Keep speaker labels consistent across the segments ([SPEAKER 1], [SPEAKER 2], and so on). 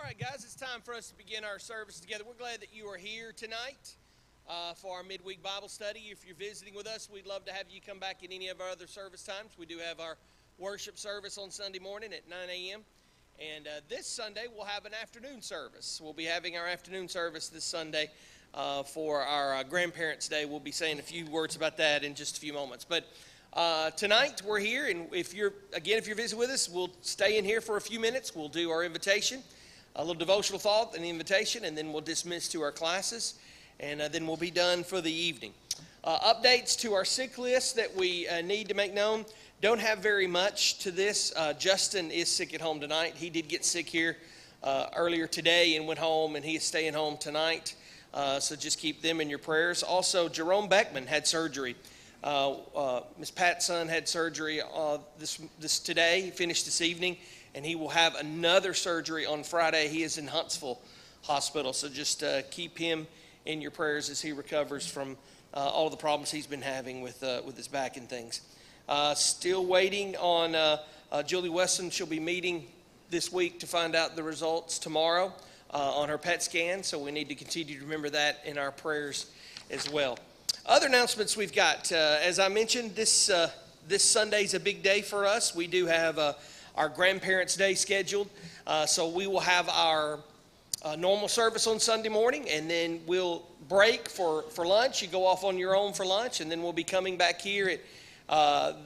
[SPEAKER 1] right, guys, it's time for us to begin our service together. We're glad that you are here tonight for our midweek Bible study. If you're visiting with us, we'd love to have you come back at any of our other service times. We do have our worship service on Sunday morning at 9 a.m. And this Sunday, we'll have an afternoon service. We'll be having our afternoon service this Sunday for our Grandparents' Day. We'll be saying a few words about that in just a few moments. But tonight, we're here, and if you're visiting with us, we'll stay in here for a few minutes. We'll do our invitation, a little devotional thought and the invitation, and then we'll dismiss to our classes, and then we'll be done for the evening. Updates to our sick list that we need to make known. Don't have very much to this. Justin is sick at home tonight. He did get sick here earlier today and went home, and he is staying home tonight. So just keep them in your prayers. Also, Jerome Beckman had surgery. Miss Pat's son had surgery this today. He finished this evening, and he will have another surgery on Friday. He is in Huntsville Hospital, so just keep him in your prayers as he recovers from all of the problems he's been having with his back and things. Still waiting on Julie Weston. She'll be meeting this week to find out the results tomorrow on her PET scan, so we need to continue to remember that in our prayers as well. Other announcements we've got, as I mentioned, this Sunday is a big day for us. We do have our Grandparents' Day scheduled, so we will have our normal service on Sunday morning, and then we'll break for lunch. You go off on your own for lunch, and then we'll be coming back here at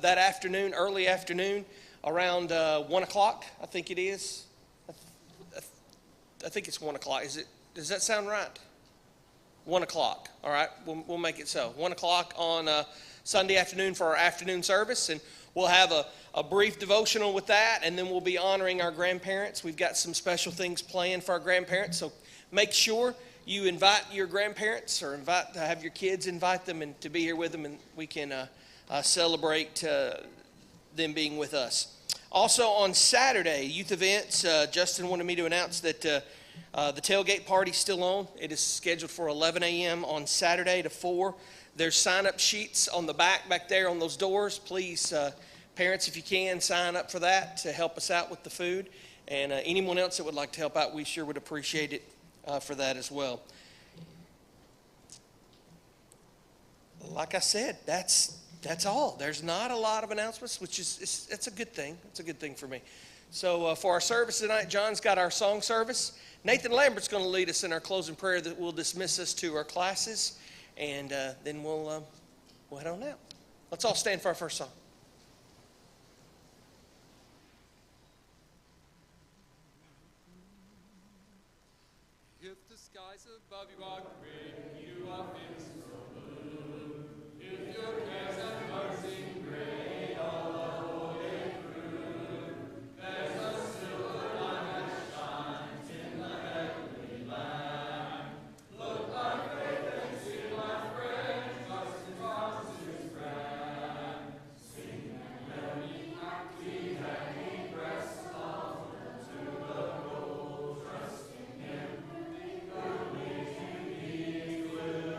[SPEAKER 1] that afternoon, early afternoon, around 1 o'clock, I think it is. I think it's 1 o'clock. Does that sound right? 1 o'clock. All right, we'll make it so. 1 o'clock on Sunday afternoon for our afternoon service, and we'll have a brief devotional with that, and then we'll be honoring our grandparents. We've got some special things planned for our grandparents, so make sure you invite your grandparents or have your kids invite them and to be here with them, and we can celebrate them being with us. Also on Saturday, youth events, Justin wanted me to announce that the tailgate party's still on. It is scheduled for 11 a.m. on Saturday to 4. There's sign-up sheets on the back there on those doors. Please, parents, if you can, sign up for that to help us out with the food. And anyone else that would like to help out, we sure would appreciate it for that as well. Like I said, that's all. There's not a lot of announcements, which is it's a good thing. It's a good thing for me. So for our service tonight, John's got our song service. Nathan Lambert's going to lead us in our closing prayer that will dismiss us to our classes, and then we'll head on out. Let's all stand for our first song.
[SPEAKER 2] If the skies above you are gray, you are feeling so blue. If your cares and burdens seem gray all the way through, there's a silver line that shines in the heavenly land. Look by faith and see, my friend, just as promises grand. Sing and melody happy, hanging breast on to the goal, trusting Him. Good ways you need will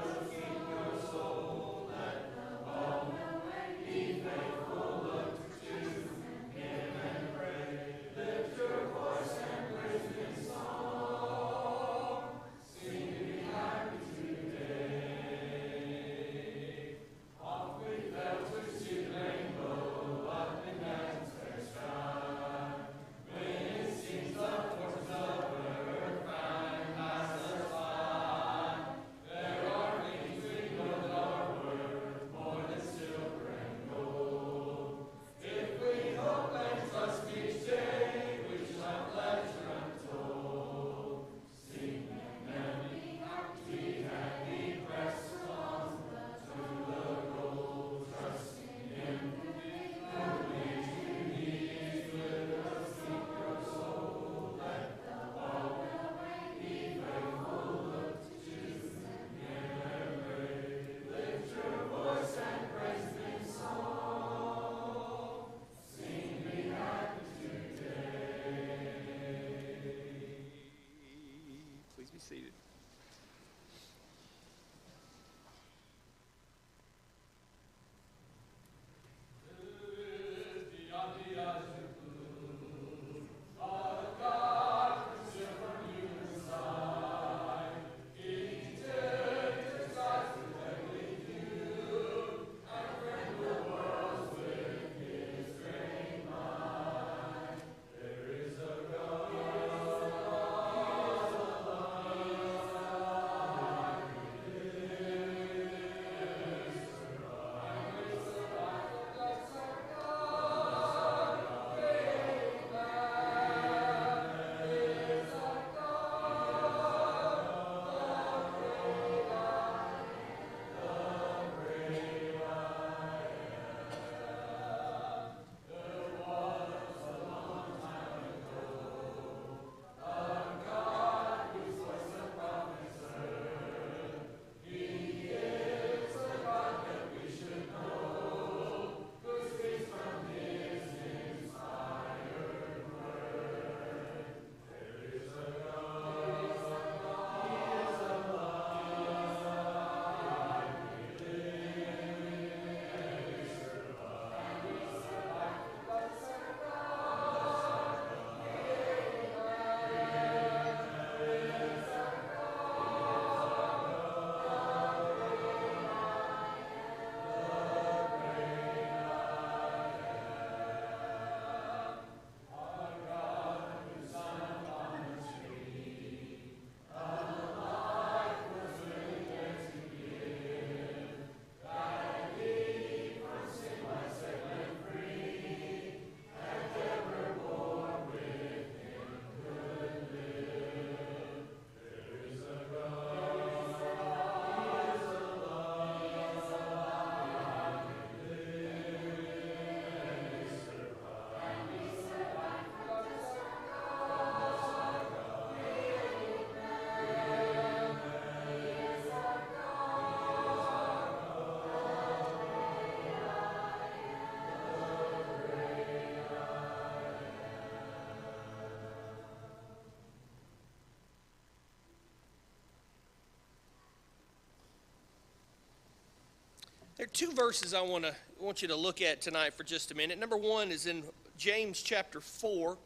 [SPEAKER 1] There are two verses I want you to look at tonight for just a minute. Number one is in James chapter 4.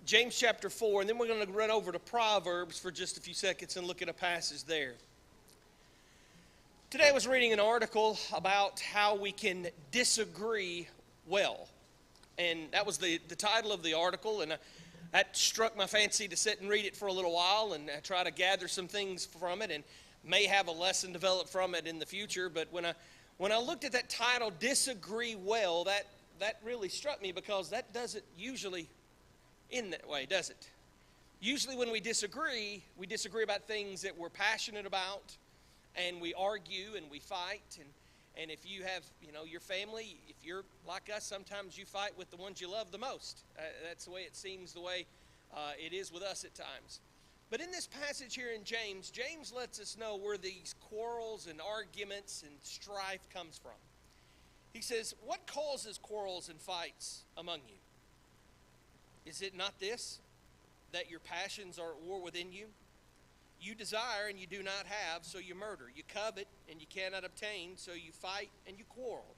[SPEAKER 1] James chapter 4, and then we're going to run over to Proverbs for just a few seconds and look at a passage there. Today I was reading an article about how we can disagree well. And that was the title of the article, and that struck my fancy to sit and read it for a little while and try to gather some things from it, and may have a lesson developed from it in the future. But when I looked at that title, Disagree Well, that really struck me, because that doesn't usually end that way, does it? Usually when we disagree about things that we're passionate about, and we argue and we fight, and if you have, your family, if you're like us, sometimes you fight with the ones you love the most. That's the way it seems, the way it is with us at times. But in this passage here in James, James lets us know where these quarrels and arguments and strife comes from. He says, what causes quarrels and fights among you? Is it not this, that your passions are at war within you? You desire and you do not have, so you murder. You covet and you cannot obtain, so you fight and you quarrel.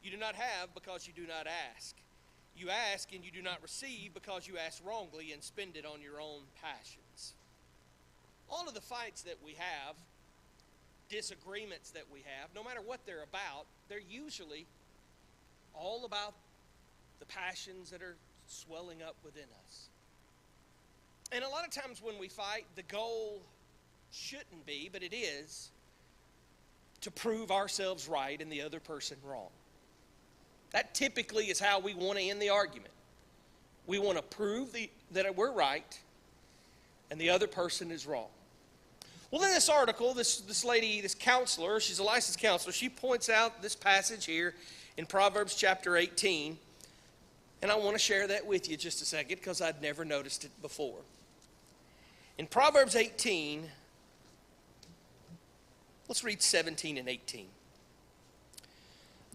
[SPEAKER 1] You do not have because you do not ask. You ask and you do not receive because you ask wrongly and spend it on your own passions. All of the fights that we have, disagreements that we have, no matter what they're about, they're usually all about the passions that are swelling up within us. And a lot of times when we fight, the goal shouldn't be, but it is, to prove ourselves right and the other person wrong. That typically is how we want to end the argument. We want to prove that we're right and the other person is wrong. Well, in this article, this lady, this counselor, she's a licensed counselor, she points out this passage here in Proverbs Chapter 18, and I want to share that with you just a second because I'd never noticed it before. In Proverbs 18, let's read 17 and 18.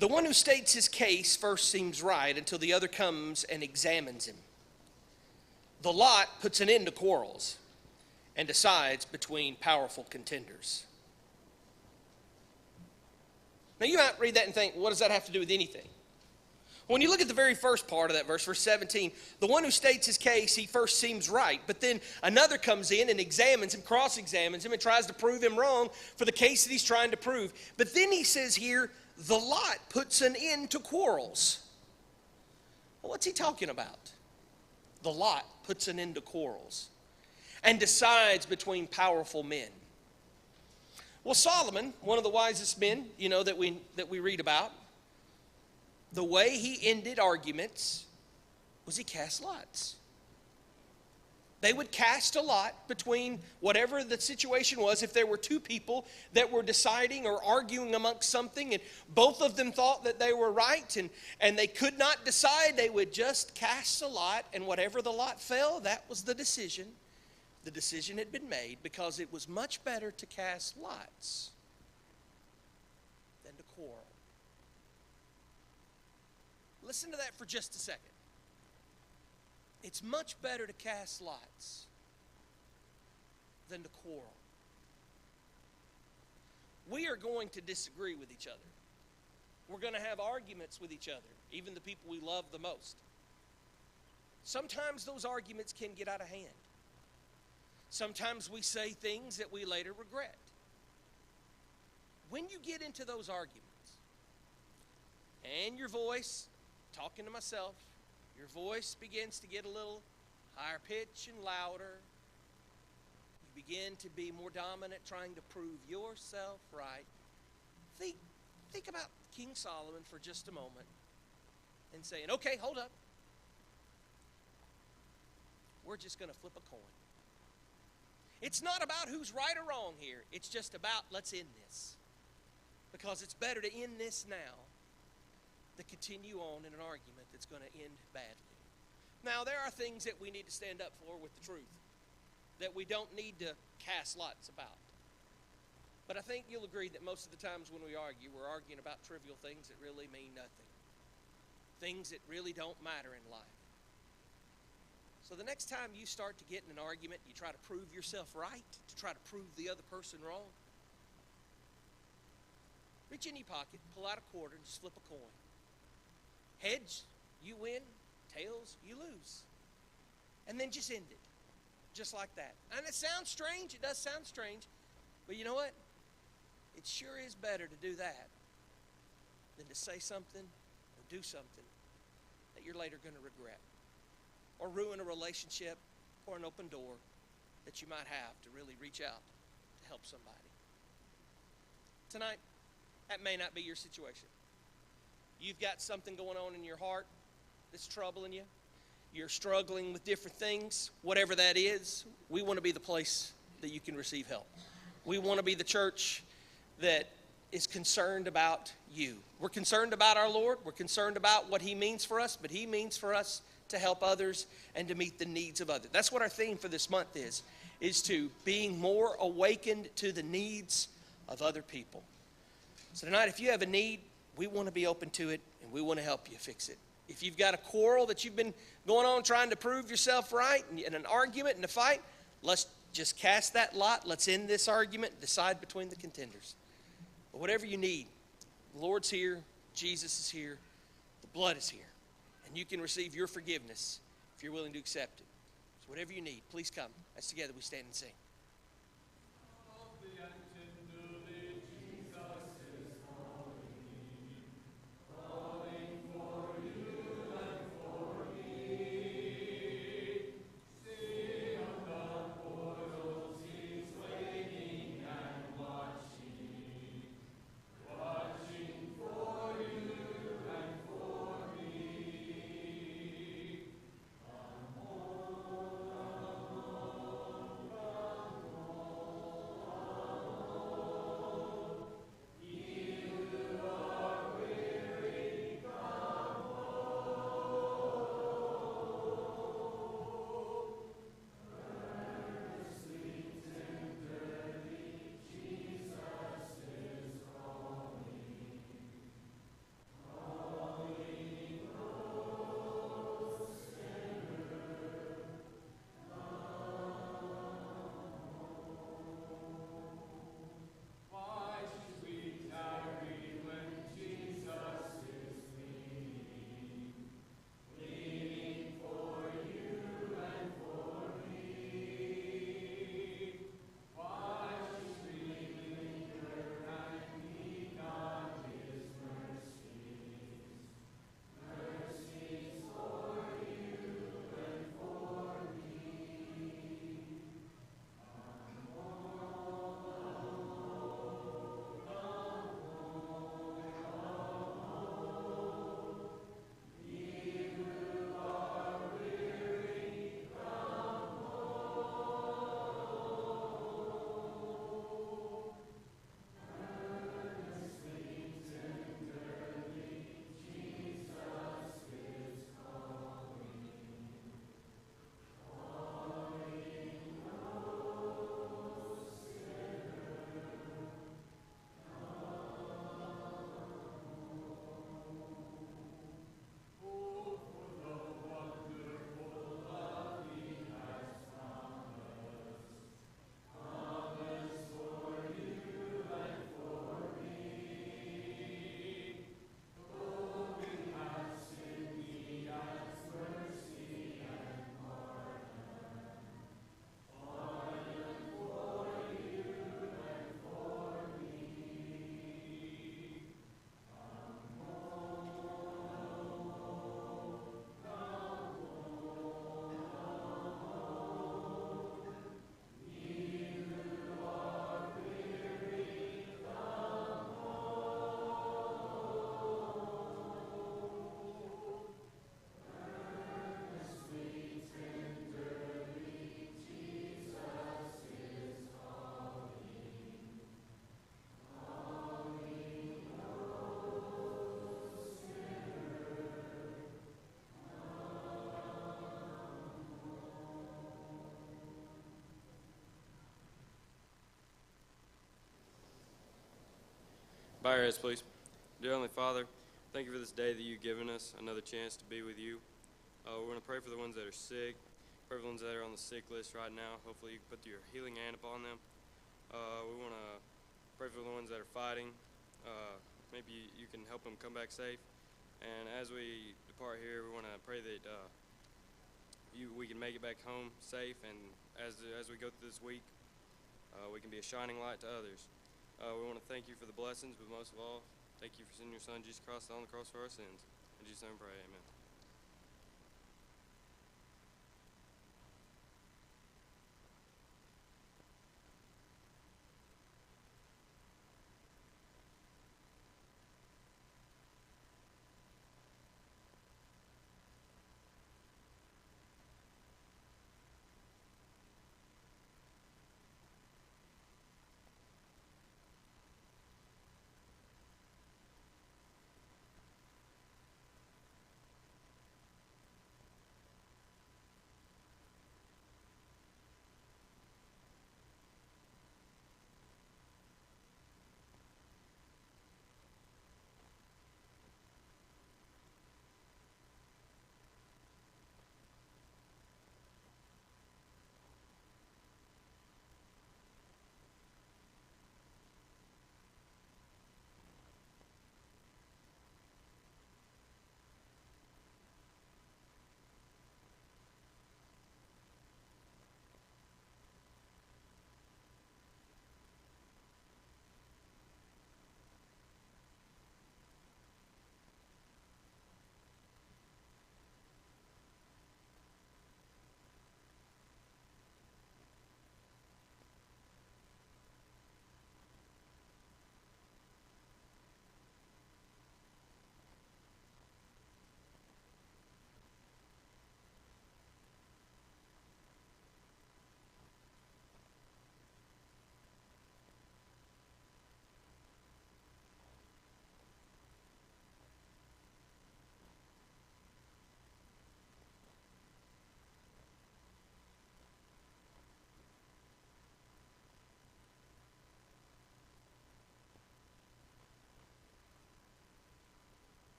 [SPEAKER 1] The one who states his case first seems right until the other comes and examines him. The lot puts an end to quarrels and decides between powerful contenders. Now you might read that and think, what does that have to do with anything? When you look at the very first part of that verse, verse 17, the one who states his case, he first seems right, but then another comes in and examines him, cross-examines him, and tries to prove him wrong for the case that he's trying to prove. But then he says here, the lot puts an end to quarrels. Well, what's he talking about? The lot puts an end to quarrels and decides between powerful men. Well, Solomon, one of the wisest men, that we read about, the way he ended arguments was he cast lots. They would cast a lot between whatever the situation was. If there were two people that were deciding or arguing amongst something and both of them thought that they were right and they could not decide, they would just cast a lot, and whatever the lot fell, that was the decision. The decision had been made because it was much better to cast lots than to quarrel. Listen to that for just a second. It's much better to cast lots than to quarrel. We are going to disagree with each other. We're going to have arguments with each other, even the people we love the most. Sometimes those arguments can get out of hand. Sometimes we say things that we later regret. When you get into those arguments, and your voice, talking to myself, your voice begins to get a little higher pitch and louder. You begin to be more dominant, trying to prove yourself right. Think about King Solomon for just a moment and saying, okay, hold up. We're just going to flip a coin. It's not about who's right or wrong here. It's just about let's end this. Because it's better to end this now than continue on in an argument that's going to end badly. Now, there are things that we need to stand up for with the truth that we don't need to cast lots about. But I think you'll agree that most of the times when we argue, we're arguing about trivial things that really mean nothing. Things that really don't matter in life. So the next time you start to get in an argument, you try to prove yourself right, to try to prove the other person wrong, Reach in your pocket, pull out a quarter, and just flip a coin. Heads, you win. Tails, you lose. And then just end it. Just like that. And it sounds strange. It does sound strange. But you know what? It sure is better to do that than to say something or do something that you're later going to regret. Or ruin a relationship or an open door that you might have to really reach out to help somebody. Tonight, that may not be your situation. You've got something going on in your heart that's troubling you. You're struggling with different things. Whatever that is, we want to be the place that you can receive help. We want to be the church that is concerned about you. We're concerned about our Lord. We're concerned about what He means for us, but He means for us to help others and to meet the needs of others. That's what our theme for this month is to being more awakened to the needs of other people. So tonight, if you have a need, we want to be open to it, and we want to help you fix it. If you've got a quarrel that you've been going on trying to prove yourself right in an argument and a fight, let's just cast that lot. Let's end this argument and decide between the contenders. But whatever you need, the Lord's here, Jesus is here, the blood is here, and you can receive your forgiveness if you're willing to accept it. So whatever you need, please come. As together we stand and sing.
[SPEAKER 3] Bow your heads, please. Dear Heavenly Father, thank you for this day that you've given us, another chance to be with you. We're going to pray for the ones that are sick, pray for the ones that are on the sick list right now. Hopefully you can put your healing hand upon them. We want to pray for the ones that are fighting. maybe you can help them come back safe. And as we depart here, we want to pray that we can make it back home safe, and as we go through this week, we can be a shining light to others. We want to thank you for the blessings, but most of all, thank you for sending your Son, Jesus Christ, on the cross for our sins. In Jesus' name we pray, amen.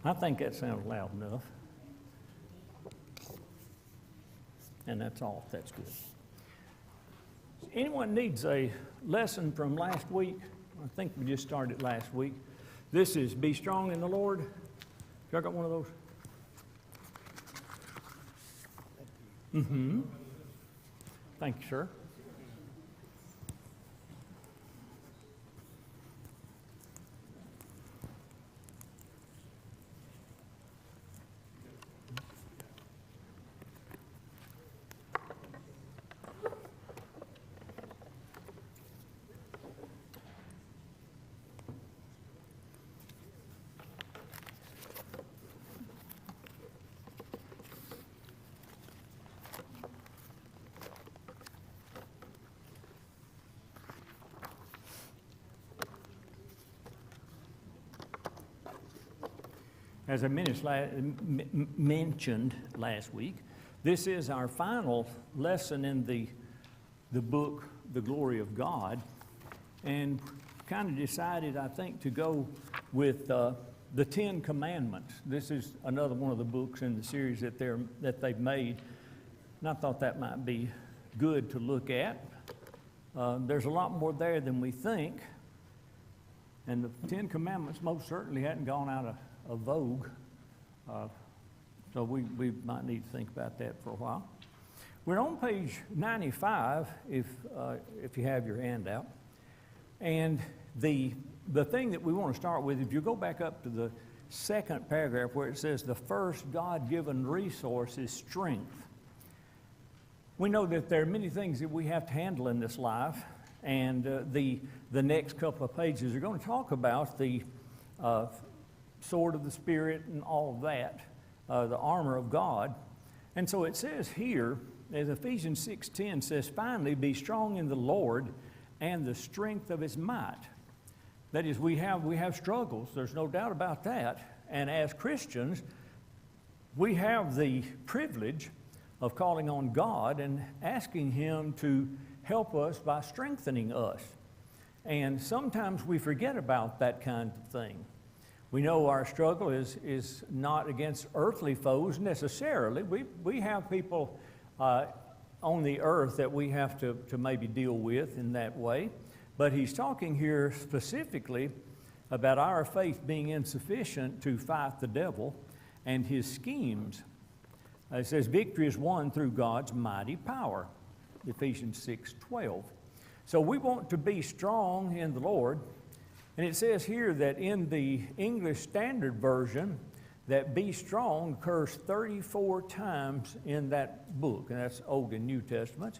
[SPEAKER 4] I think that sounds loud enough. And that's all. That's good. Anyone needs a lesson from last week? I think we just started last week. This is Be Strong in the Lord. Y'all got one of those? Mm-hmm. Thank you, sir. As I mentioned last week, this is our final lesson in the book, The Glory of God, and kind of decided, I think, to go with the Ten Commandments. This is another one of the books in the series that they've made, and I thought that might be good to look at. There's a lot more there than we think, and the Ten Commandments most certainly hadn't gone out of vogue, so we might need to think about that for a while. We're on page 95 if you have your handout, and the thing that we want to start with, if you go back up to the second paragraph where it says the first God-given resource is strength. We know that there are many things that we have to handle in this life, and the next couple of pages are going to talk about the sword of the Spirit and all of that, the armor of God. And so it says here, as Ephesians 6:10 says, finally be strong in the Lord and the strength of his might. That is, we have struggles, there's no doubt about that. And as Christians, we have the privilege of calling on God and asking him to help us by strengthening us. And sometimes we forget about that kind of thing. We know our struggle is not against earthly foes necessarily. We have people on the earth that we have to maybe deal with in that way. But he's talking here specifically about our faith being insufficient to fight the devil and his schemes. It says victory is won through God's mighty power, Ephesians 6:12. So we want to be strong in the Lord. And it says here that in the English Standard Version, that be strong occurs 34 times in that book, and that's Old and New Testaments.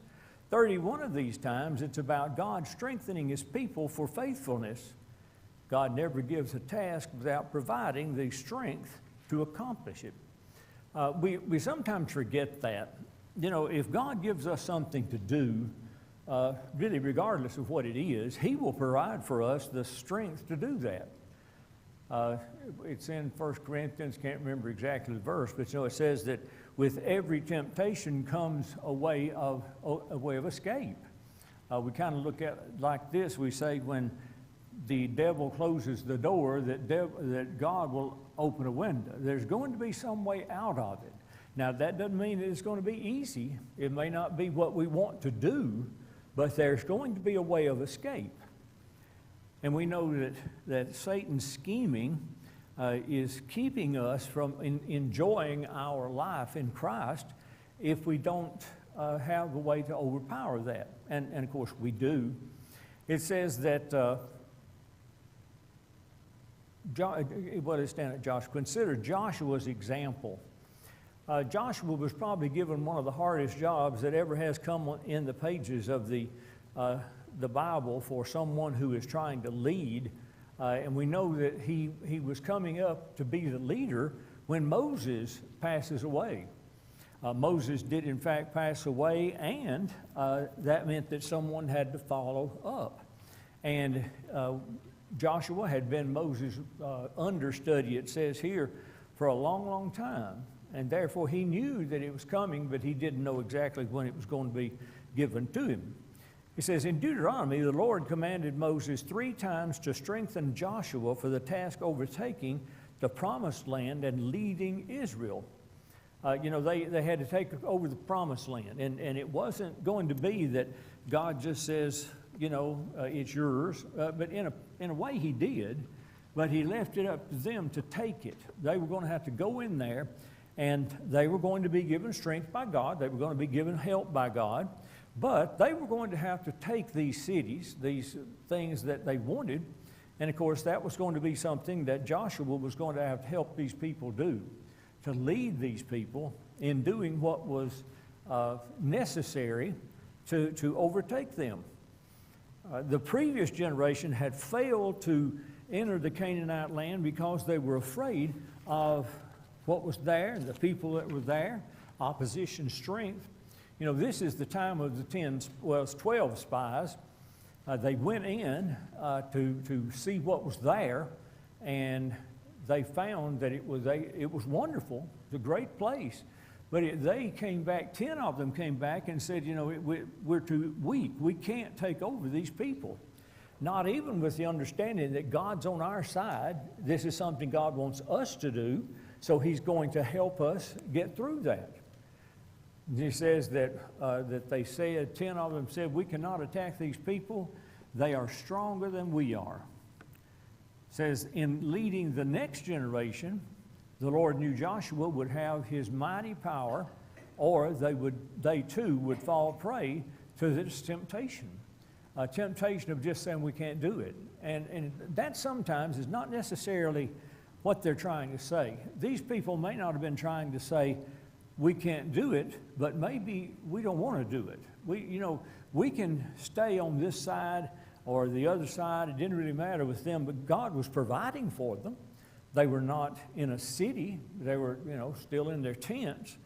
[SPEAKER 4] 31 of these times, it's about God strengthening his people for faithfulness. God never gives a task without providing the strength to accomplish it. We sometimes forget that. You know, if God gives us something to do, really regardless of what it is, he will provide for us the strength to do that. It's in 1 Corinthians, can't remember exactly the verse, but it says that with every temptation comes a way of escape. We kind of look at it like this. We say when the devil closes the door, that God will open a window. There's going to be some way out of it. Now, that doesn't mean that it's going to be easy. It may not be what we want to do, but there's going to be a way of escape. And we know that Satan's scheming is keeping us from enjoying our life in Christ if we don't have a way to overpower that. And of course, we do. It says that, what is stand at Joshua? Consider Joshua's example. Joshua was probably given one of the hardest jobs that ever has come in the pages of the Bible for someone who is trying to lead. And we know that he was coming up to be the leader when Moses passes away. Moses did in fact pass away, and that meant that someone had to follow up. And Joshua had been Moses' understudy, it says here, for a long, long time. And therefore he knew that it was coming, but he didn't know exactly when it was going to be given to him. He says, in Deuteronomy, the Lord commanded Moses 3 times to strengthen Joshua for the task overtaking the promised land and leading Israel. They had to take over the promised land. And it wasn't going to be that God just says, it's yours. But in a way he did. but he left it up to them to take it. They were going to have to go in there, and they were going to be given strength by God. They were going to be given help by God. But they were going to have to take these cities, these things that they wanted, and of course that was going to be something that Joshua was going to have to help these people do, to lead these people in doing what was necessary to overtake them. The previous generation had failed to enter the Canaanite land because they were afraid of what was there and the people that were there, opposition strength. You know, this is the time of the 12 spies. They went in to see what was there, and they found that it was wonderful, it's a great place. But they came back, 10 of them came back and said, you know, we're too weak. We can't take over these people. Not even with the understanding that God's on our side. This is something God wants us to do, so he's going to help us get through that. He says that they said, 10 of them said, we cannot attack these people. They are stronger than we are. It says, in leading the next generation, the Lord knew Joshua would have his mighty power, or they too would fall prey to this temptation. A temptation of just saying we can't do it. And that sometimes is not necessarily what they're trying to say. These people may not have been trying to say, we can't do it, but maybe we don't want to do it. We can stay on this side or the other side. It didn't really matter with them, but God was providing for them. They were not in a city. They were, still in their tents.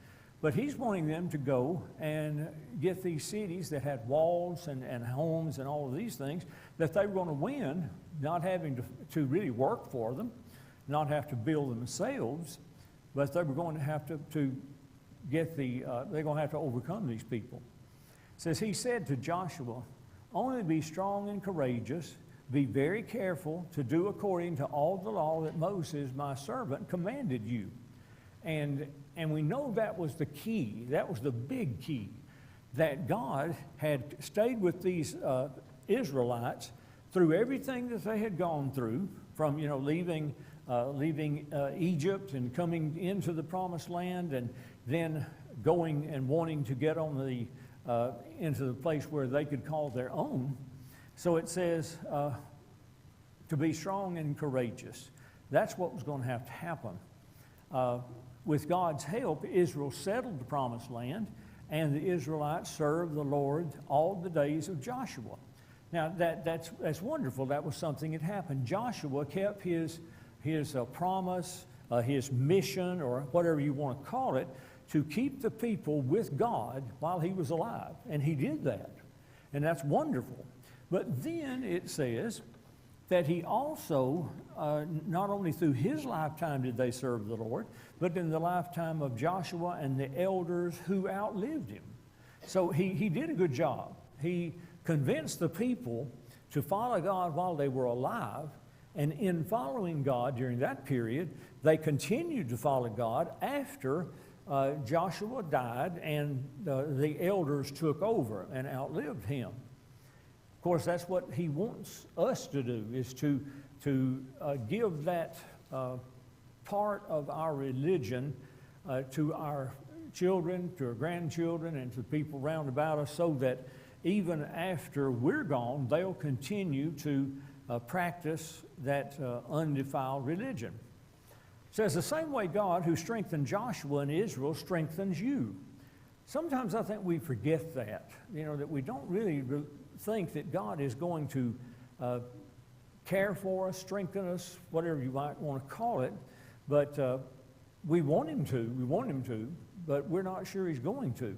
[SPEAKER 4] But he's wanting them to go and get these cities that had walls and homes and all of these things that they were going to win, not having to really work for them, not have to build themselves, but they were going to have to get they're going to have to overcome these people. It says, he said to Joshua, only be strong and courageous, be very careful to do according to all the law that Moses, my servant, commanded you. And we know that was the key, that was the big key, that God had stayed with these Israelites through everything that they had gone through, from leaving Egypt and coming into the Promised Land, and then going and wanting to get on into the place where they could call their own. So it says to be strong and courageous. That's what was going to have to happen. With God's help, Israel settled the Promised Land, and the Israelites served the Lord all the days of Joshua. Now, that's wonderful. That was something that happened. Joshua kept his promise, his mission, or whatever you want to call it, to keep the people with God while he was alive. And he did that. And that's wonderful. But then it says that he also, not only through his lifetime did they serve the Lord, but in the lifetime of Joshua and the elders who outlived him. So he did a good job. He convinced the people to follow God while they were alive, and in following God during that period, they continued to follow God after Joshua died and the elders took over and outlived him. Of course, that's what he wants us to do, is to give that part of our religion to our children, to our grandchildren, and to people round about us, so that even after we're gone, they'll continue to practice that undefiled religion. It says, the same way God, who strengthened Joshua and Israel, strengthens you. Sometimes I think we forget that, that we don't really think that God is going to care for us, strengthen us, whatever you might want to call it, but we want him to, but we're not sure he's going to. It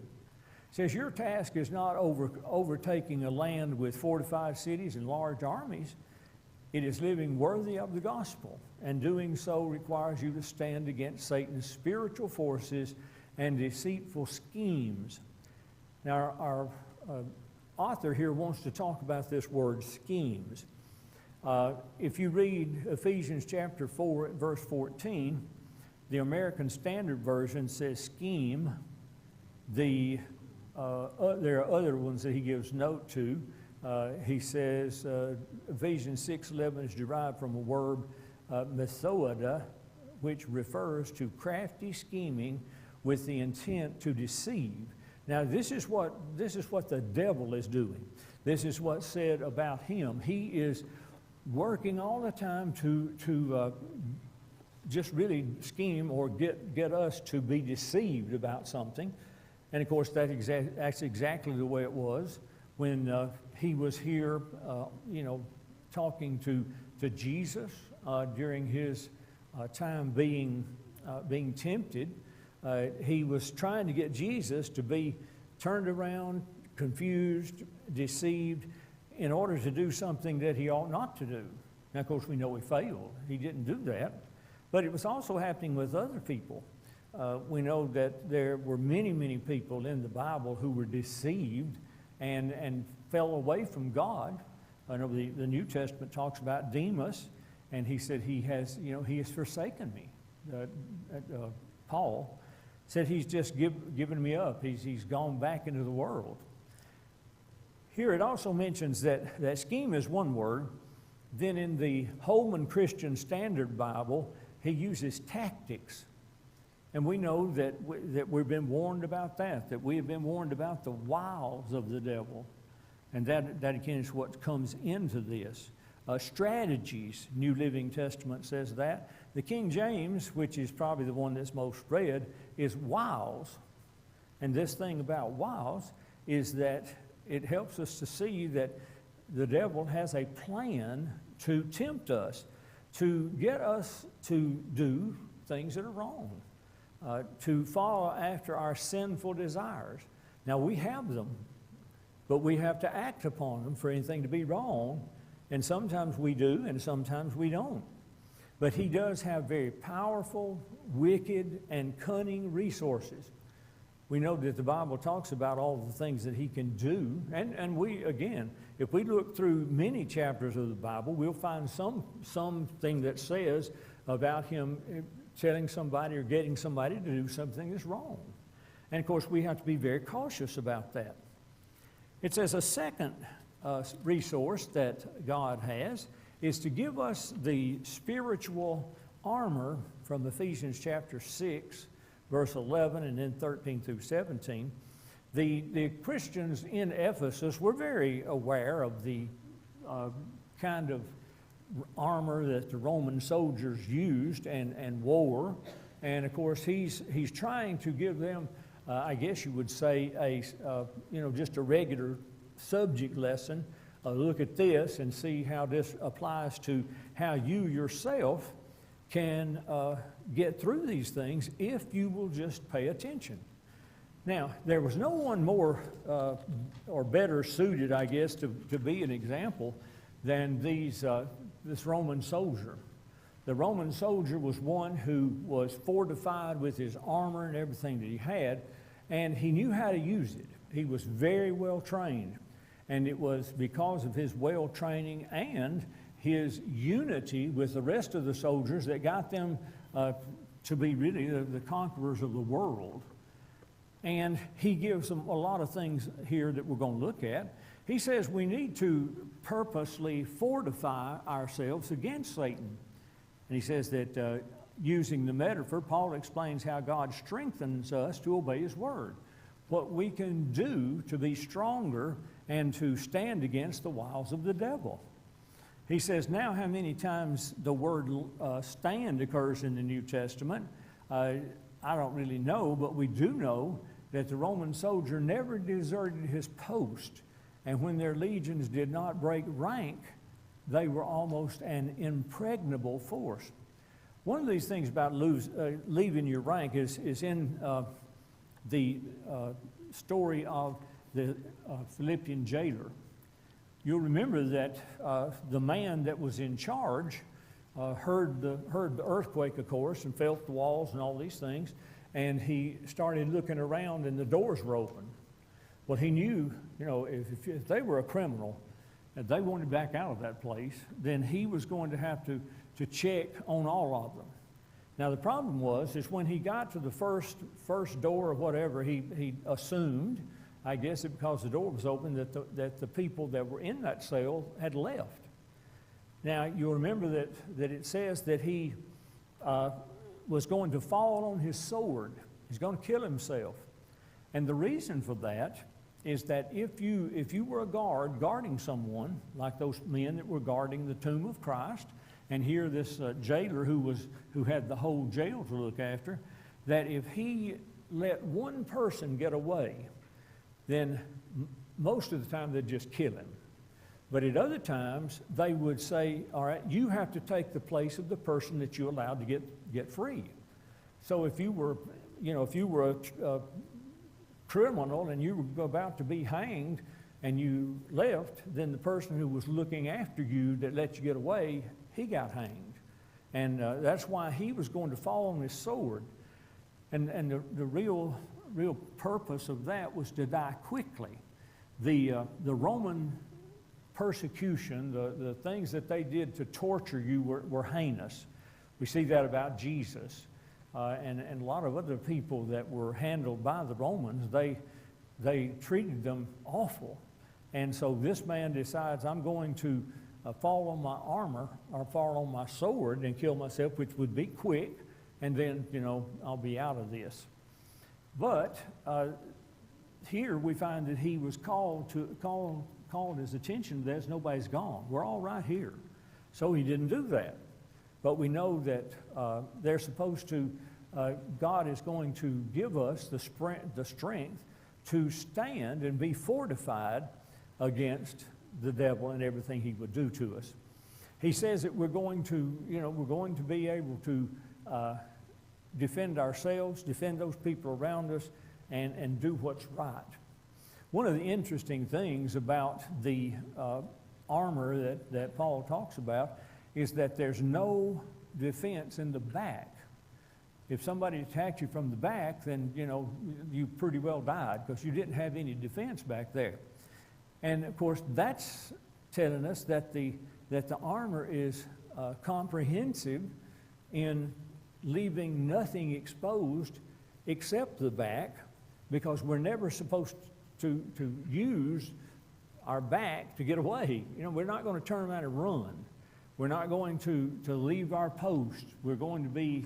[SPEAKER 4] says, your task is not overtaking a land with fortified cities and large armies. It is living worthy of the gospel, and doing so requires you to stand against Satan's spiritual forces and deceitful schemes. Now, our author here wants to talk about this word schemes. If you read Ephesians chapter 4, verse 14, the American Standard Version says scheme. There are other ones that he gives note to. He says Ephesians 6:11 is derived from a methoda, which refers to crafty scheming with the intent to deceive. Now, this is what the devil is doing. This is what's said about him. He is working all the time to just really scheme or get us to be deceived about something. And of course, that's exactly the way it was when he was here, talking to Jesus during his time being tempted. He was trying to get Jesus to be turned around, confused, deceived, in order to do something that he ought not to do. Now, of course, we know he failed. He didn't do that. But it was also happening with other people. We know that there were many, many people in the Bible who were deceived and fell away from God. I know the New Testament talks about Demas, and he said he has forsaken me. Paul said he's just given me up. He's gone back into the world. Here it also mentions that scheme is one word. Then in the Holman Christian Standard Bible, he uses tactics. And we know that we've been warned about that we have been warned about the wiles of the devil. And that again is what comes into this. Strategies, New Living Testament says that. The King James, which is probably the one that's most read, is wiles. And this thing about wiles is that it helps us to see that the devil has a plan to tempt us, to get us to do things that are wrong, to follow after our sinful desires. Now, we have them, but we have to act upon them for anything to be wrong, and sometimes we do, and sometimes we don't. But he does have very powerful, wicked, and cunning resources. We know that the Bible talks about all the things that he can do, and we, again, if we look through many chapters of the Bible, we'll find something that says about him telling somebody or getting somebody to do something that's wrong. And, of course, we have to be very cautious about that. It says a second resource that God has is to give us the spiritual armor from Ephesians chapter 6, verse 11, and then 13 through 17. The Christians in Ephesus were very aware of the kind of armor that the Roman soldiers used and wore. And, of course, he's trying to give them, I guess you would say, just a regular subject lesson. Look at this and see how this applies to how you yourself can get through these things if you will just pay attention. Now, there was no one more or better suited, I guess, to be an example than this Roman soldier. The Roman soldier was one who was fortified with his armor and everything that he had, and he knew how to use it. He was very well trained, and it was because of his well training and his unity with the rest of the soldiers that got them to be really the conquerors of the world. And he gives them a lot of things here that we're going to look at. He says we need to purposely fortify ourselves against Satan. And he says that using the metaphor, Paul explains how God strengthens us to obey his word. What we can do to be stronger and to stand against the wiles of the devil. He says, now how many times the word stand occurs in the New Testament, I don't really know, but we do know that the Roman soldier never deserted his post. And when their legions did not break rank, they were almost an impregnable force. One of these things about leaving your rank is in the story of the Philippian jailer. You'll remember that the man that was in charge heard the earthquake, of course, and felt the walls and all these things, and he started looking around and the doors were open. Well, he knew, if they were a criminal and they wanted back out of that place, then he was going to have to check on all of them. Now, the problem is when he got to the first door or whatever, he assumed, I guess because the door was open, that the people that were in that cell had left. Now, you'll remember that it says that he was going to fall on his sword. He's going to kill himself. And the reason for that is that if you were a guard guarding someone, like those men that were guarding the tomb of Christ, and here this jailer who had the whole jail to look after, that if he let one person get away, then most of the time they'd just kill him. But at other times, they would say, all right, you have to take the place of the person that you allowed to get free. So if you were a criminal and you were about to be hanged and you left, then the person who was looking after you that let you get away, he got hanged. And that's why he was going to fall on his sword. And the real purpose of that was to die quickly. The Roman persecution, the things that they did to torture you were heinous. We see that about Jesus. And a lot of other people that were handled by the Romans, they treated them awful. And so this man decides, I'm going to fall on my armor or fall on my sword and kill myself, which would be quick, and then, I'll be out of this. But here we find that he was called his attention to this. Nobody's gone. We're all right here. So he didn't do that. But we know that they're supposed to, God is going to give us the strength to stand and be fortified against the devil and everything he would do to us. He says that we're going to be able to defend ourselves, defend those people around us, and do what's right. One of the interesting things about the armor that Paul talks about is that there's no defense in the back. If somebody attacked you from the back, then, you pretty well died because you didn't have any defense back there. And, of course, that's telling us that the armor is comprehensive in leaving nothing exposed except the back, because we're never supposed to use our back to get away. We're not going to turn around and run. We're not going to leave our post. We're going to be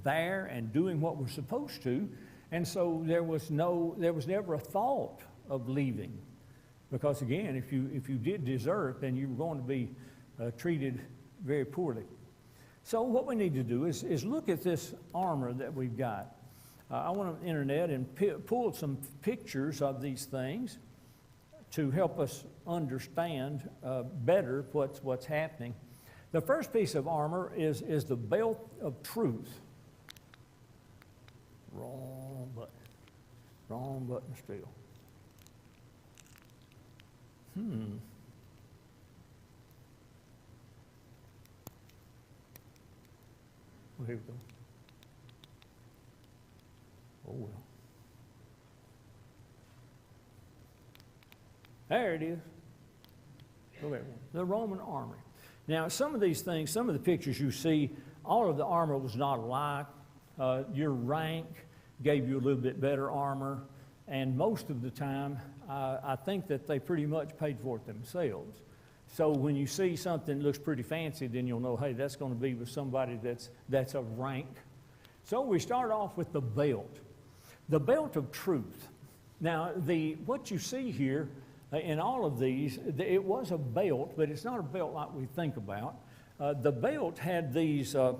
[SPEAKER 4] there and doing what we're supposed to. And so there was never a thought of leaving. Because again, if you did desert, then you were going to be treated very poorly. So what we need to do is look at this armor that we've got. I went on the internet and pulled some pictures of these things to help us understand better what's happening. The first piece of armor is the belt of truth. Wrong button still. Well, here we go. Oh, well. There it is. The Roman army. Now, some of these things, some of the pictures you see, all of the armor was not alike. Your rank gave you a little bit better armor, and most of the time, I think that they pretty much paid for it themselves. So when you see something that looks pretty fancy, then you'll know, hey, that's going to be with somebody that's of rank. So we start off with the belt. The belt of truth. Now, what you see here in all of these, it was a belt, but it's not a belt like we think about. The belt had these, and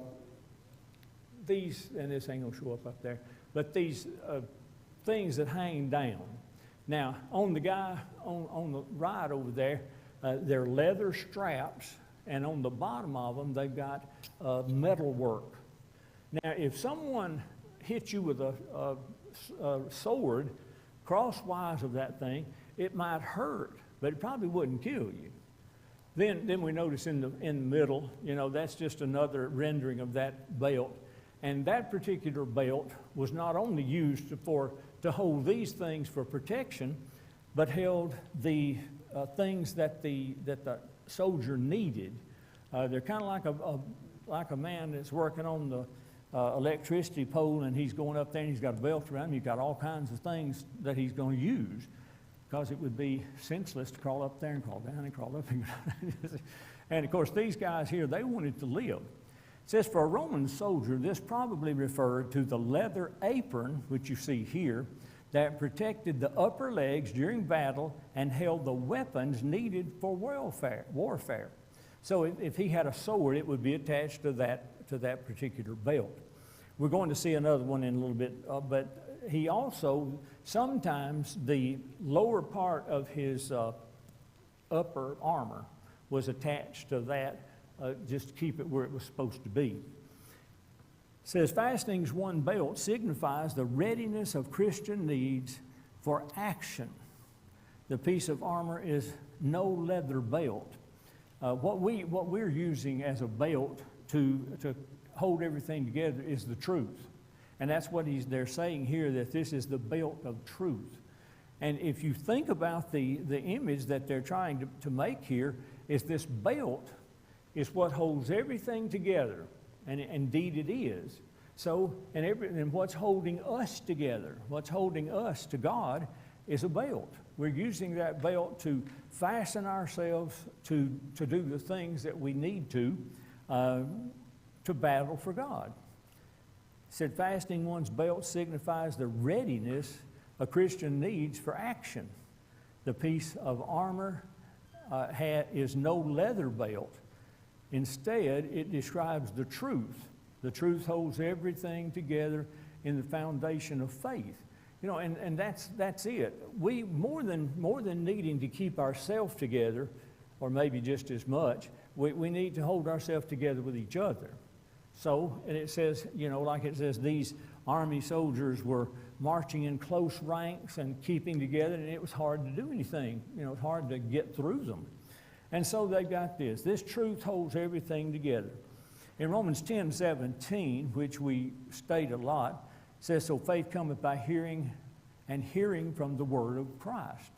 [SPEAKER 4] this ain't going to show up there, but these things that hang down. Now, on the guy on the right over there, they're leather straps, and on the bottom of them, they've got metal work. Now, if someone hit you with a sword crosswise of that thing, it might hurt, but it probably wouldn't kill you. Then we notice in the middle, that's just another rendering of that belt. And that particular belt was not only used to hold these things for protection, but held the things that the soldier needed. They're kind of like a man that's working on the electricity pole, and he's going up there and he's got a belt around him. He's got all kinds of things that he's going to use, because it would be senseless to crawl up there and crawl down and crawl up and And of course, these guys here, they wanted to live. It says, for a Roman soldier, this probably referred to the leather apron, which you see here, that protected the upper legs during battle and held the weapons needed for warfare. So if he had a sword, it would be attached to that particular belt. We're going to see another one in a little bit, but he also, sometimes the lower part of his upper armor was attached to that, just to keep it where it was supposed to be. It says, fastening's one belt signifies the readiness of Christian needs for action. The piece of armor is no leather belt. What we're using as a belt to hold everything together is the truth. And that's what they're saying here, that this is the belt of truth. And if you think about the image that they're trying to make here, is this belt is what holds everything together. And indeed it is. So, and what's holding us together, what's holding us to God is a belt. We're using that belt to fasten ourselves to do the things that we need to battle for God. It said, fastening one's belt signifies the readiness a Christian needs for action. The piece of armor is no leather belt. Instead, it describes the truth. The truth holds everything together in the foundation of faith. You know, and that's it. We more than needing to keep ourselves together, or maybe just as much, we need to hold ourselves together with each other. So, and it says, you know, like it says, these army soldiers were marching in close ranks and keeping together, and it was hard to do anything. You know, it's hard to get through them. And so they got this. This truth holds everything together. In Romans 10:17, which we state a lot, it says, so faith cometh by hearing, and hearing from the word of Christ.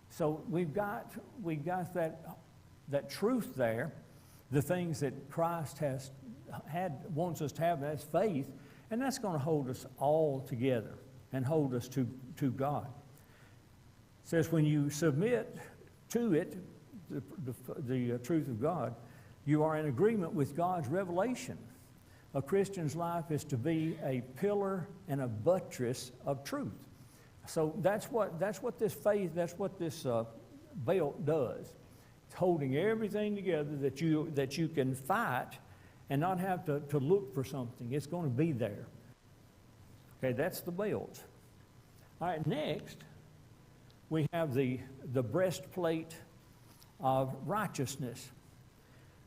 [SPEAKER 4] So we've got that truth there, the things that Christ wants us to have, that's faith, and that's going to hold us all together and hold us to God. It says when you submit to it, the truth of God, you are in agreement with God's revelation. A Christian's life is to be a pillar and a buttress of truth. So that's what this faith, that's what this belt does. It's holding everything together that you can fight and not have to look for something. It's going to be there. Okay, that's the belt. All right, next we have the breastplate of righteousness.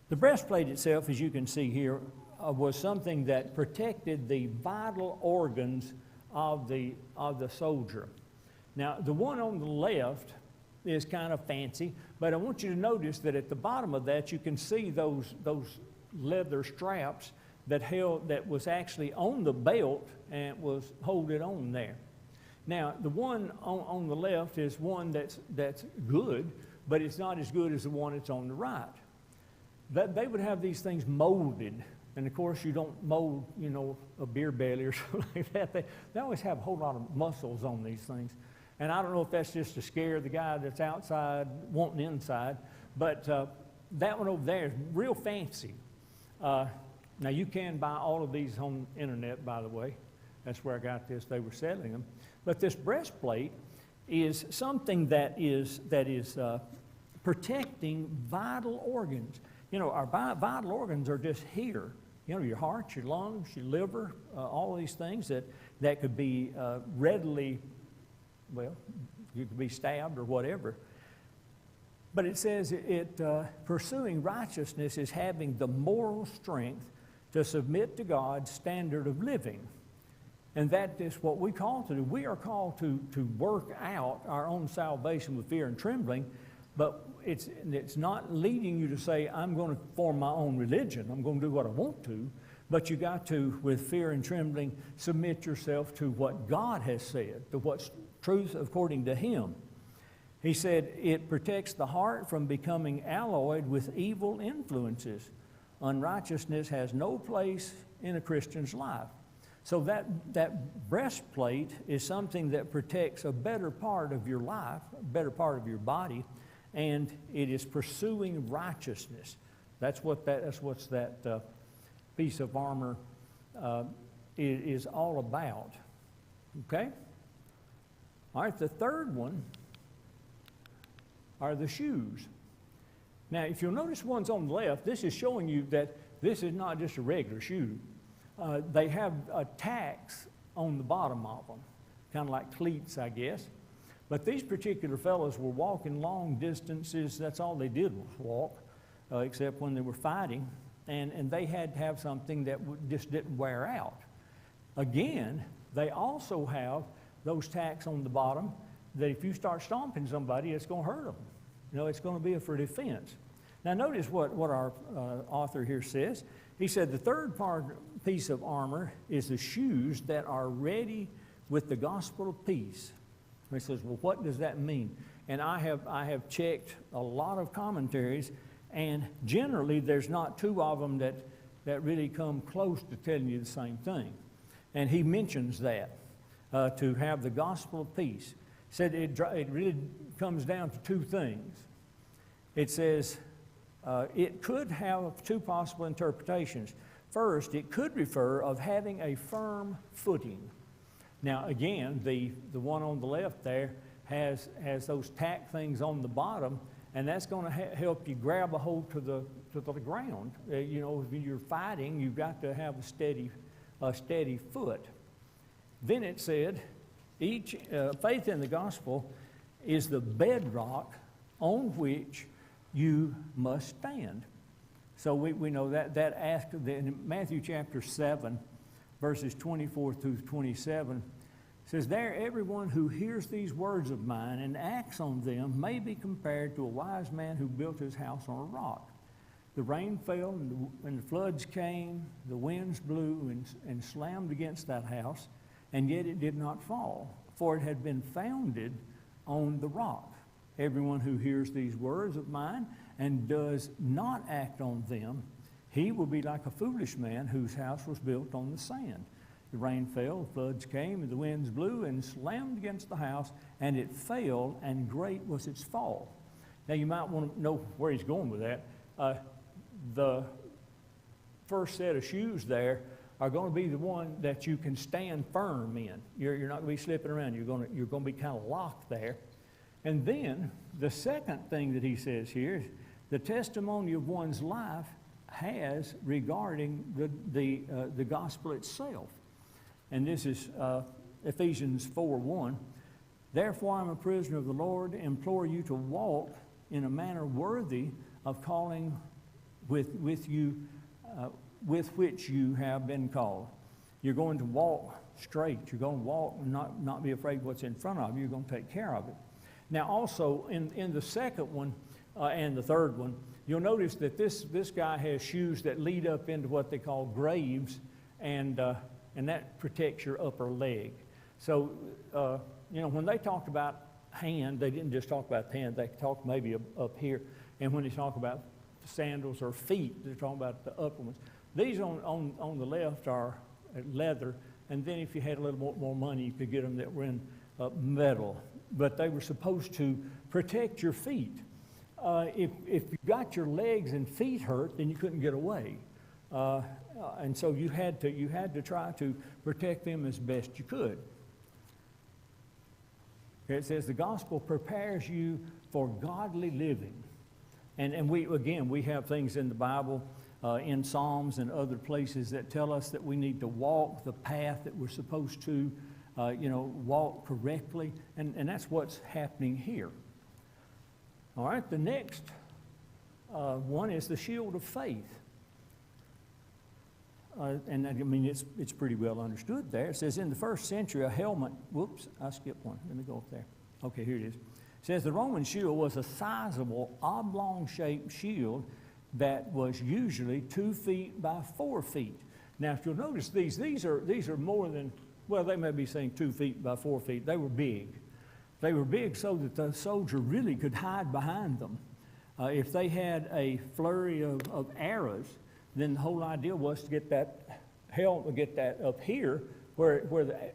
[SPEAKER 4] The breastplate itself, as you can see here, was something that protected the vital organs of the soldier. Now, the one on the left is kind of fancy, but I want you to notice that at the bottom of that you can see those leather straps that was actually on the belt and was holding on there. Now, the one on the left is one that's good, but it's not as good as the one that's on the right. They would have these things molded, and of course you don't mold, you know, a beer belly or something like that. They always have a whole lot of muscles on these things. And I don't know if that's just to scare the guy that's outside wanting inside, but that one over there is real fancy. Now you can buy all of these on the internet, by the way. That's where I got this. They were selling them. But this breastplate is something that is protecting vital organs. You know, our vital organs are just here. You know, your heart, your lungs, your liver, all these things that could be readily, well, you could be stabbed or whatever. But it says pursuing righteousness is having the moral strength to submit to God's standard of living. And that is what we call to do. We are called to work out our own salvation with fear and trembling, but it's not leading you to say, I'm going to form my own religion. I'm going to do what I want to. But you got to, with fear and trembling, submit yourself to what God has said, to what's truth according to Him. He said it protects the heart from becoming alloyed with evil influences. Unrighteousness has no place in a Christian's life. So that breastplate is something that protects a better part of your life, a better part of your body, and it is pursuing righteousness. That's what that piece of armor is all about. Okay? All right, the third one are the shoes. Now, if you'll notice ones on the left, this is showing you that this is not just a regular shoe. They have tacks on the bottom of them, kind of like cleats, I guess. But these particular fellows were walking long distances. That's all they did was walk, except when they were fighting. And they had to have something that just didn't wear out. Again, they also have those tacks on the bottom that if you start stomping somebody, it's going to hurt them. You know, it's going to be for defense. Now, notice what our author here says. He said the third piece of armor is the shoes that are ready with the gospel of peace. He says, well, what does that mean? And I have checked a lot of commentaries, and generally there's not two of them that really come close to telling you the same thing. And he mentions that, to have the gospel of peace. He said it really comes down to two things. It says it could have two possible interpretations. First, it could refer of having a firm footing. Now, again, the one on the left there has those tack things on the bottom, and that's going to help you grab a hold to the ground. You know, if you're fighting, you've got to have a steady foot. Then it said, each faith in the gospel is the bedrock on which you must stand. So we know that in Matthew chapter 7, verses 24 through 27, says, there everyone who hears these words of mine and acts on them may be compared to a wise man who built his house on a rock. The rain fell and the floods came, the winds blew and slammed against that house, and yet it did not fall, for it had been founded on the rock. Everyone who hears these words of mine and does not act on them, he will be like a foolish man whose house was built on the sand. The rain fell, the floods came, and the winds blew and slammed against the house, and it fell, and great was its fall. Now, you might want to know where he's going with that. The first set of shoes there are going to be the one that you can stand firm in. You're not going to be slipping around. You're going to be kind of locked there. And then the second thing that he says here is the testimony of one's life has regarding the gospel itself. And this is Ephesians 4:1. Therefore, I'm a prisoner of the Lord, implore you to walk in a manner worthy of calling with which you have been called. You're going to walk straight. You're going to walk and not be afraid what's in front of you. You're going to take care of it. Now, also, in the second one and the third one, you'll notice that this guy has shoes that lead up into what they call graves, and that protects your upper leg. So, when they talked about hand, they didn't just talk about the hand. They talked maybe up here. And when they talk about sandals or feet, they're talking about the upper ones. These on the left are leather, and then if you had a little more money, you could get them that were in metal. But they were supposed to protect your feet. If you got your legs and feet hurt, then you couldn't get away. And so you had to try to protect them as best you could. It says the gospel prepares you for godly living. And we have things in the Bible, in Psalms and other places that tell us that we need to walk the path that we're supposed to, walk correctly. And that's what's happening here. All right, the next one is the shield of faith. It's pretty well understood there. It says in the first century, a helmet, whoops, I skipped one. Let me go up there. Okay, here it is. It says the Roman shield was a sizable oblong-shaped shield that was usually 2 feet by 4 feet. Now, if you'll notice these are more than, well, they may be saying 2 feet by 4 feet. They were big. They were big so that the soldier really could hide behind them. If they had a flurry of arrows, then the whole idea was to get that helmet, get that up here where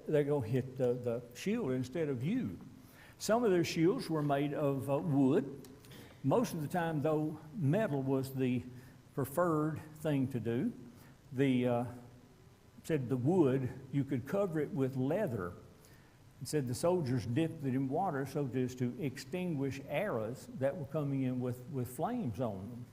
[SPEAKER 4] they're going to hit the shield instead of you. Some of their shields were made of wood. Most of the time, though, metal was the preferred thing to do. Said the wood, you could cover it with leather. It said the soldiers dipped it in water so as to extinguish arrows that were coming in with flames on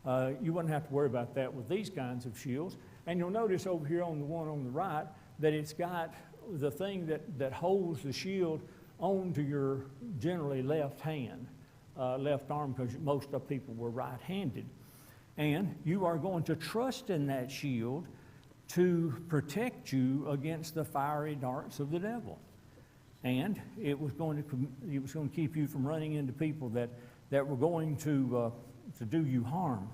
[SPEAKER 4] them. You wouldn't have to worry about that with these kinds of shields. And you'll notice over here on the one on the right that it's got the thing that holds the shield onto your generally left hand, left arm, because most of people were right-handed. And you are going to trust in that shield to protect you against the fiery darts of the devil. And it was going to keep you from running into people that were going to do you harm.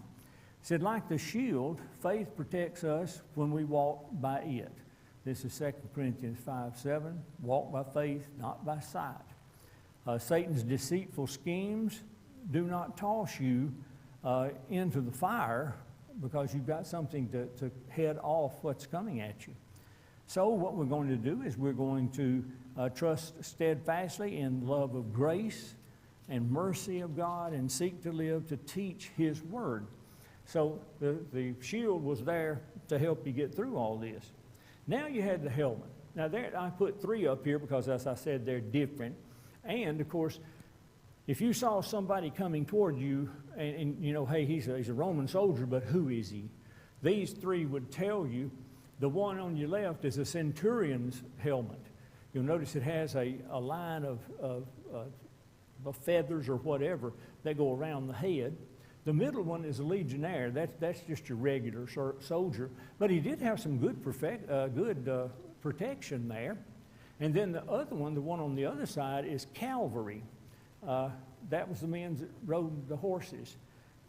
[SPEAKER 4] It said, like the shield, faith protects us when we walk by it. This is 2 Corinthians 5:7. Walk by faith, not by sight. Satan's deceitful schemes do not toss you into the fire because you've got something to head off what's coming at you. So what we're going to do is we're going to trust steadfastly in love of grace and mercy of God and seek to live to teach His Word. So the shield was there to help you get through all this. Now you had the helmet. Now there, I put 3 up here because, as I said, they're different. And, of course, if you saw somebody coming toward you and you know, hey, he's a Roman soldier, but who is he? These 3 would tell you. The one on your left is a centurion's helmet. You'll notice it has a line of feathers or whatever that go around the head. The middle one is a legionnaire. That's just your regular soldier. But he did have some good protection there. And then the other one, the one on the other side, is cavalry. That was the men that rode the horses.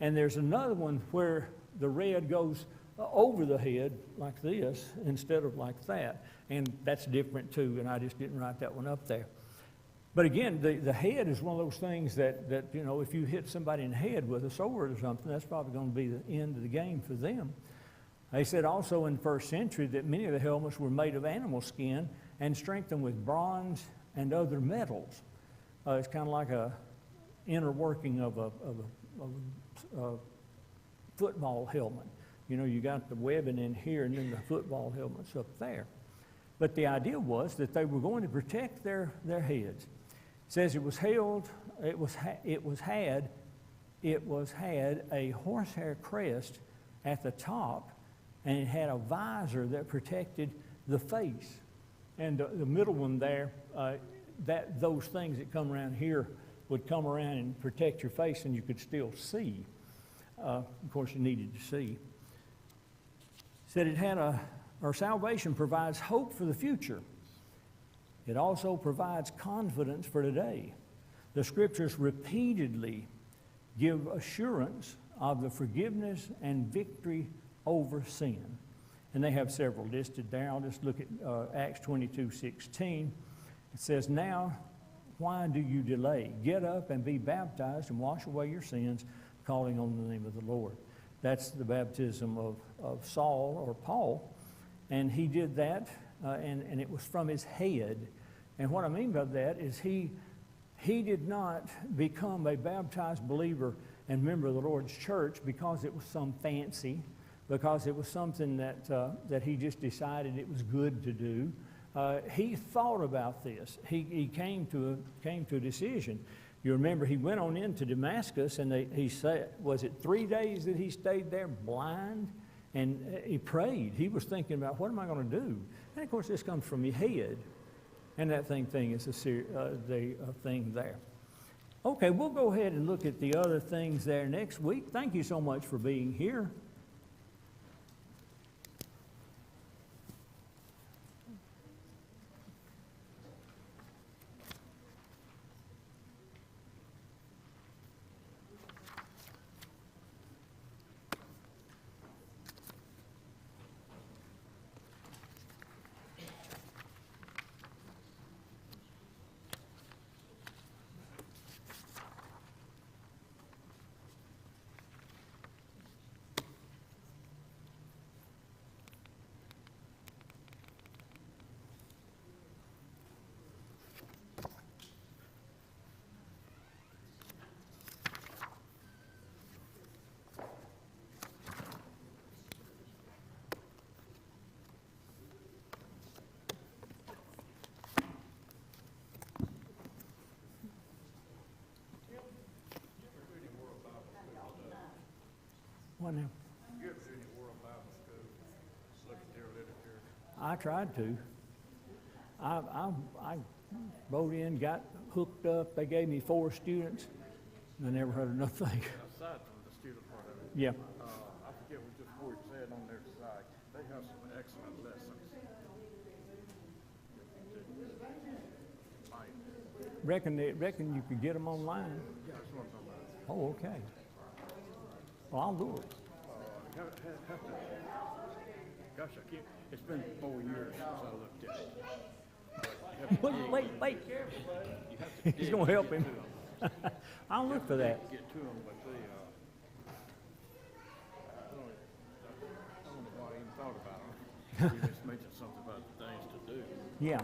[SPEAKER 4] And there's another one where the red goes over the head like this instead of like that. And that's different too, and I just didn't write that one up there. But again, the head is one of those things that you know, if you hit somebody in the head with a sword or something, that's probably going to be the end of the game for them. They said also in the first century that many of the helmets were made of animal skin and strengthened with bronze and other metals. It's kind of like a inner working of a football helmet. You know, you got the webbing in here and then the football helmet's up there. But the idea was that they were going to protect their heads. It says it had a horsehair crest at the top, and it had a visor that protected the face. And the middle one there, those things that come around here would come around and protect your face, and you could still see. Of course, you needed to see. Said it had our salvation provides hope for the future. It also provides confidence for today. The Scriptures repeatedly give assurance of the forgiveness and victory over sin. And they have several listed there. I'll just look at Acts 22:16. It says, now, why do you delay? Get up and be baptized and wash away your sins, calling on the name of the Lord. That's the baptism of Saul or Paul. And he did that, and it was from his head. And what I mean by that is he did not become a baptized believer and member of the Lord's church because it was some fancy, because it was something that he just decided it was good to do. He thought about this. He came to a decision. You remember he went on into Damascus, and he said, was it 3 days that he stayed there blind? And he prayed. He was thinking about, what am I going to do? And of course, this comes from your head. And that thing is the thing there. Okay, we'll go ahead and look at the other things there next week. Thank you so much for being here. I know.
[SPEAKER 5] You ever seen the World Bible School? Look at their literature.
[SPEAKER 4] I tried to. I wrote in, got hooked up. They gave me 4 students, and I never heard enough thing.
[SPEAKER 5] Aside from the student part of it,
[SPEAKER 4] Yeah.
[SPEAKER 5] I forget just where it said on their site, they have some excellent lessons.
[SPEAKER 4] Reckon you could get them online.
[SPEAKER 5] Yeah, that's what I'm talking about.
[SPEAKER 4] Oh, okay. Well, I'll look.
[SPEAKER 5] Gosh, I can't, it's been 4 years since I looked at it.
[SPEAKER 4] Wait.
[SPEAKER 5] You have to
[SPEAKER 4] He's
[SPEAKER 5] dig
[SPEAKER 4] gonna
[SPEAKER 5] to
[SPEAKER 4] help
[SPEAKER 5] get
[SPEAKER 4] him.
[SPEAKER 5] to 'em.
[SPEAKER 4] I'll look for that.
[SPEAKER 5] Get to them, but I don't know why I even thought about them. You just mentioned something about the things to do.
[SPEAKER 4] Yeah.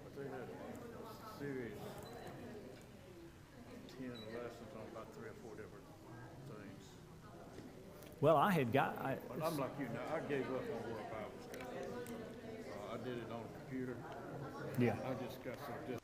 [SPEAKER 5] But they had a series, 10 lessons on about 3 or 4 different things.
[SPEAKER 4] Well, I had got.
[SPEAKER 5] But I'm like you now, I gave up on World Bible School. I did it on a computer.
[SPEAKER 4] Yeah.
[SPEAKER 5] I just got so